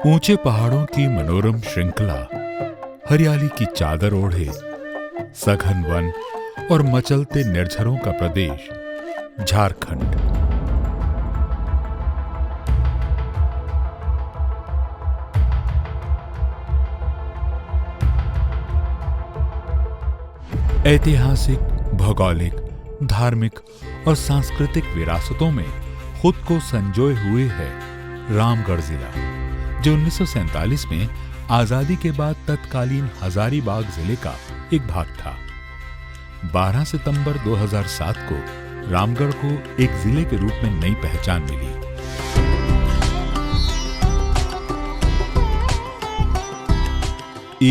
ऊंचे पहाड़ों की मनोरम श्रृंखला, हरियाली की चादर ओढ़े सघन वन और मचलते निर्झरों का प्रदेश झारखंड। ऐतिहासिक, भौगोलिक, धार्मिक और सांस्कृतिक विरासतों में खुद को संजोए हुए है रामगढ़ जिला, जो 1947 में आजादी के बाद तत्कालीन हजारीबाग जिले का एक भाग था। 12 सितंबर 2007 को रामगढ़ को एक जिले के रूप में नई पहचान मिली।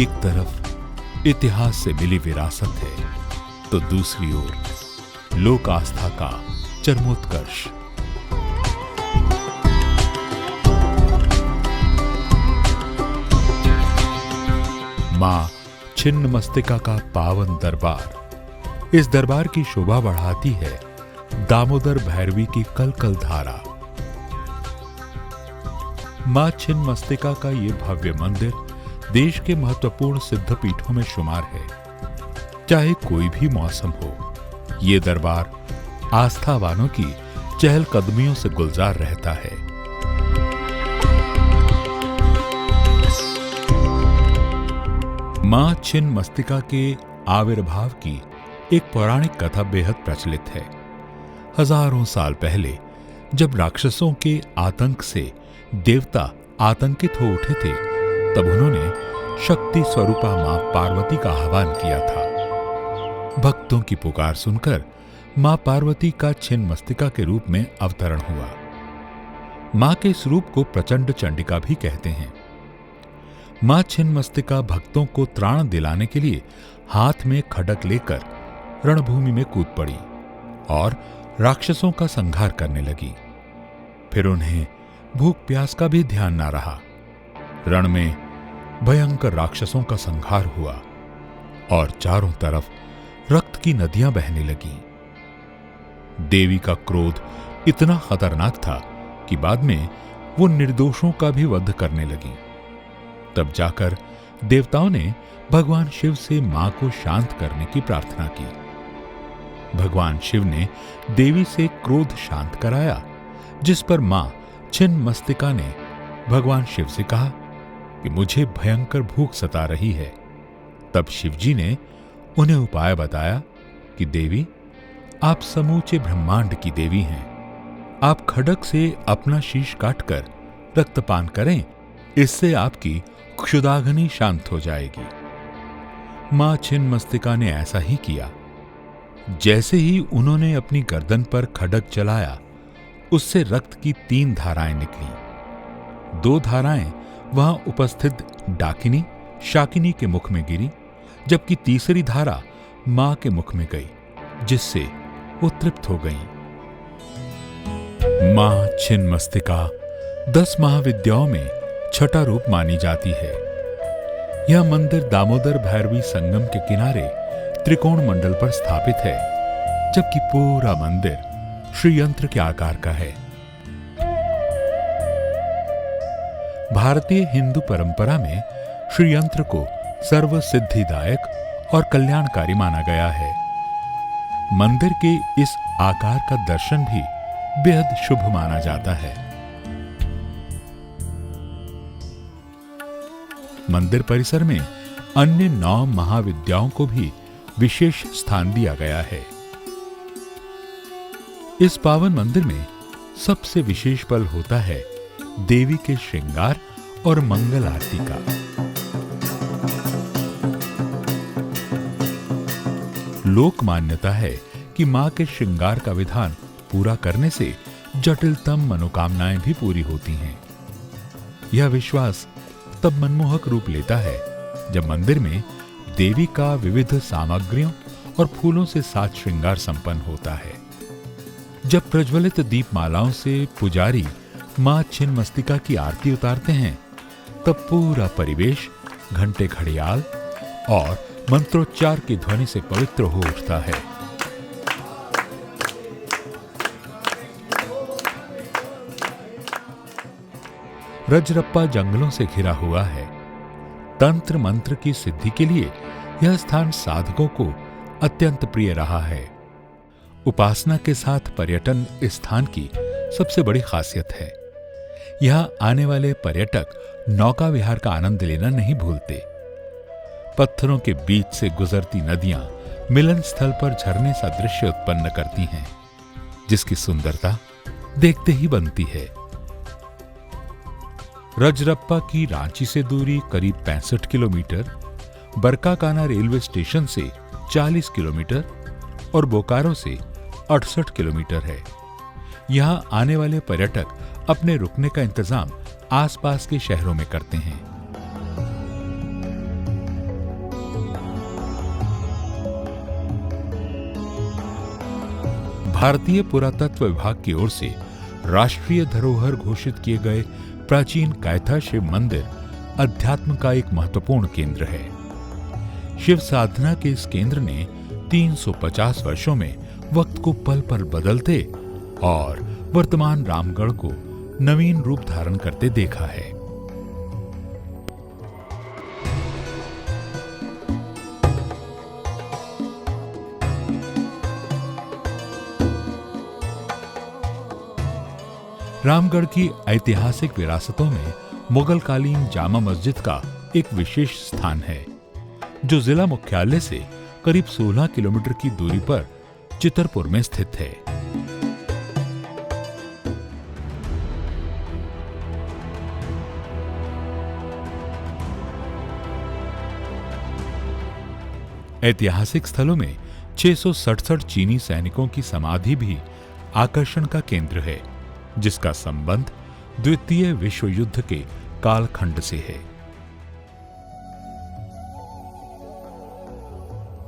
एक तरफ इतिहास से मिली विरासत है, तो दूसरी ओर लोक आस्था का चरमोत्कर्ष। मां छिन्नमस्तिका का पावन दरबार। इस दरबार की शोभा बढ़ाती है दामोदर भैरवी की कलकल धारा। मां छिन्नमस्तिका का ये भव्य मंदिर देश के महत्वपूर्ण सिद्धपीठों में शुमार है। चाहे कोई भी मौसम हो, ये दरबार आस्थावानों की चहलकदमियों से गुलजार रहता है। मां छिन्नमस्तिका के आविर्भाव की एक पौराणिक कथा बेहद प्रचलित है। हजारों साल पहले जब राक्षसों के आतंक से देवता आतंकित हो उठे थे, तब उन्होंने शक्ति स्वरूपा मां पार्वती का आह्वान किया था। भक्तों की पुकार सुनकर मां पार्वती का छिन्नमस्तिका के रूप में अवतरण हुआ। मां के इस रूप को प्रचंड चंडिका भी कहते हैं। मां छिन्नमस्तिका भक्तों को त्राण दिलाने के लिए हाथ में खड्ग लेकर रणभूमि में कूद पड़ी और राक्षसों का संहार करने लगी। फिर उन्हें भूख प्यास का भी ध्यान ना रहा। रण में भयंकर राक्षसों का संहार हुआ और चारों तरफ रक्त की नदियां बहने लगीं। देवी का क्रोध इतना खतरनाक था कि बाद में वो निर्दोषों का भी वध करने लगी। तब जाकर देवताओं ने भगवान शिव से मां को शांत करने की प्रार्थना की। भगवान शिव ने देवी से क्रोध शांत कराया, जिस पर मां छिन्नमस्तिका ने भगवान शिव से कहा कि मुझे भयंकर भूख सता रही है। तब शिवजी ने उन्हें उपाय बताया कि देवी, आप समूचे ब्रह्मांड की देवी हैं। आप खड्ग से अपना शीश काटकर रक्तपान करें, इससे आपकी क्षुधाग्नि शांत हो जाएगी। मां छिन्नमस्तिका ने ऐसा ही किया। जैसे ही उन्होंने अपनी गर्दन पर खड्ग चलाया, उससे रक्त की 3 धाराएं निकलीं। 2 धाराएं वहां उपस्थित डाकिनी, शाकिनी के मुख में गिरी, जबकि तीसरी धारा मां के मुख में गई, जिससे वो तृप्त हो गईं। मां छिन्नमस्तिका 10 महाविद्याओं में छठा रूप मानी जाती है। यह मंदिर दामोदर भैरवी संगम के किनारे त्रिकोण मंडल पर स्थापित है, जबकि पूरा मंदिर श्रीयंत्र के आकार का है। भारतीय हिंदू परंपरा में श्रीयंत्र को सर्व सिद्धिदायक और कल्याणकारी माना गया है। मंदिर के इस आकार का दर्शन भी बेहद शुभ माना जाता है। मंदिर परिसर में अन्य 9 महाविद्याओं को भी विशेष स्थान दिया गया है। इस पावन मंदिर में सबसे विशेष पल होता है देवी के श्रृंगार और मंगल आरती का। लोक मान्यता है कि मां के श्रृंगार का विधान पूरा करने से जटिलतम मनोकामनाएं भी पूरी होती हैं। यह विश्वास तब मनमोहक रूप लेता है जब मंदिर में देवी का विविध सामग्रियों और फूलों से साज श्रृंगार संपन्न होता है। जब प्रज्वलित दीपमालाओं से पुजारी मां छिन्नमस्तिका की आरती उतारते हैं, तब पूरा परिवेश घंटे घड़ियाल और मंत्रोच्चार की ध्वनि से पवित्र हो उठता है। रजरप्पा जंगलों से घिरा हुआ है। तंत्र मंत्र की सिद्धि के लिए यह स्थान साधकों को अत्यंत प्रिय रहा है। उपासना के साथ पर्यटन इस स्थान की सबसे बड़ी खासियत है। यहां आने वाले पर्यटक नौका विहार का आनंद लेना नहीं भूलते। पत्थरों के बीच से गुजरती नदियां मिलन स्थल पर झरने सा दृश्य उत्पन्न करती हैं, जिसकी सुंदरता देखते ही बनती है। रजरप्पा की रांची से दूरी करीब 65 किलोमीटर, बरकाकाना रेलवे स्टेशन से 40 किलोमीटर और बोकारो से 68 किलोमीटर है। यहां आने वाले पर्यटक अपने रुकने का इंतजाम आसपास के शहरों में करते हैं। भारतीय पुरातत्व विभाग की ओर से राष्ट्रीय धरोहर घोषित किए गए प्राचीन कायथा शिव मंदिर अध्यात्म का एक महत्वपूर्ण केंद्र है। शिव साधना के इस केंद्र ने 350 वर्षों में वक्त को पल पल बदलते और वर्तमान रामगढ़ को नवीन रूप धारण करते देखा है। रामगढ़ की ऐतिहासिक विरासतों में मुगल कालीन जामा मस्जिद का एक विशेष स्थान है, जो जिला मुख्यालय से करीब 16 किलोमीटर की दूरी पर चितरपुर में स्थित है। ऐतिहासिक स्थलों में 667 चीनी सैनिकों की समाधि भी आकर्षण का केंद्र है, जिसका संबंध द्वितीय विश्व युद्ध के कालखंड से है।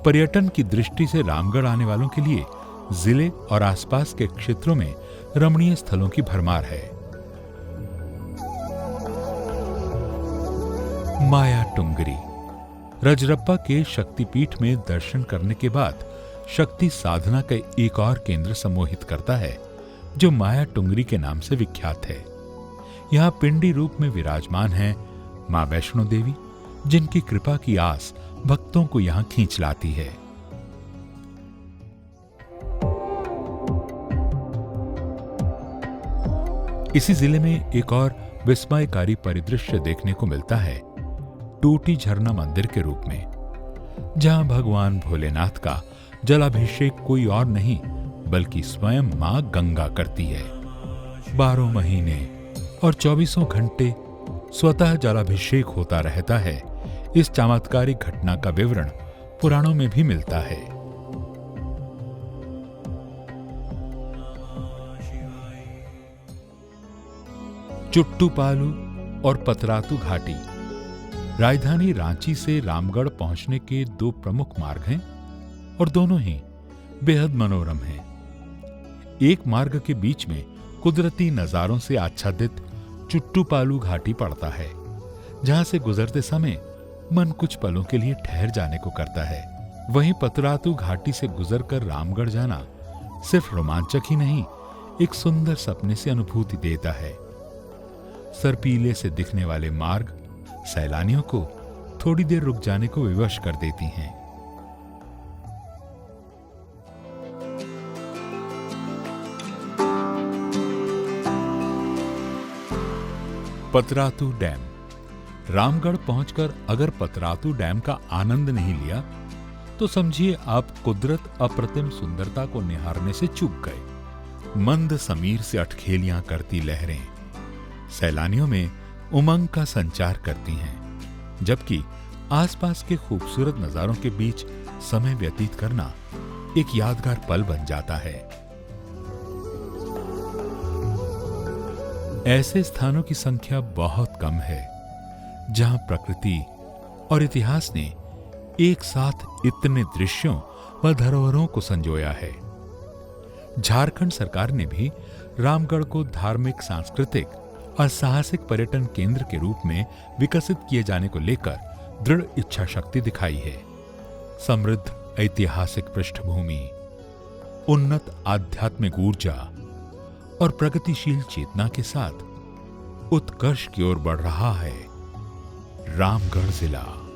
पर्यटन की दृष्टि से रामगढ़ आने वालों के लिए जिले और आसपास के क्षेत्रों में रमणीय स्थलों की भरमार है। माया टुंगरी रजरप्पा के शक्तिपीठ में दर्शन करने के बाद शक्ति साधना का एक और केंद्र सम्मोहित करता है, जो माया टुंगरी के नाम से विख्यात है। यहाँ पिंडी रूप में विराजमान है मां वैष्णो देवी, जिनकी कृपा की आस भक्तों को यहाँ खींच लाती है। इसी जिले में एक और विस्मयकारी परिदृश्य देखने को मिलता है, टूटी झरना मंदिर के रूप में, जहां भगवान भोलेनाथ का जलाभिषेक कोई और नहीं बल्कि स्वयं मां गंगा करती है। 12 महीने और 24 घंटे स्वतः जलाभिषेक होता रहता है। इस चमत्कारिक घटना का विवरण पुराणों में भी मिलता है। चुट्टूपालू और पतरातू घाटी राजधानी रांची से रामगढ़ पहुंचने के 2 प्रमुख मार्ग हैं और दोनों ही बेहद मनोरम हैं। एक मार्ग के बीच में कुदरती नजारों से आच्छादित चुट्टूपालू घाटी पड़ता है, जहां से गुजरते समय मन कुछ पलों के लिए ठहर जाने को करता है। वहीं पतरातू घाटी से गुजरकर रामगढ़ जाना सिर्फ रोमांचक ही नहीं, एक सुंदर सपने से अनुभूति देता है। सरपीले से दिखने वाले मार्ग सैलानियों को थोड़ी देर रुक जाने को विवश कर देती हैं। पतरातू डैम। रामगढ़ पहुंचकर अगर पतरातू डैम का आनंद नहीं लिया तो समझिए आप कुदरत अप्रतिम सुंदरता को निहारने से चूक गए। मंद समीर से अटखेलियां करती लहरें सैलानियों में उमंग का संचार करती हैं, जबकि आसपास के खूबसूरत नजारों के बीच समय व्यतीत करना एक यादगार पल बन जाता है। ऐसे स्थानों की संख्या बहुत कम है जहां प्रकृति और इतिहास ने एक साथ इतने दृश्यों व धरोहरों को संजोया है। झारखंड सरकार ने भी रामगढ़ को धार्मिक, सांस्कृतिक और साहसिक पर्यटन केंद्र के रूप में विकसित किए जाने को लेकर दृढ़ इच्छा शक्ति दिखाई है। समृद्ध ऐतिहासिक पृष्ठभूमि, उन्नत आध्यात्मिक ऊर्जा और प्रगतिशील चेतना के साथ उत्कर्ष की ओर बढ़ रहा है रामगढ़ जिला।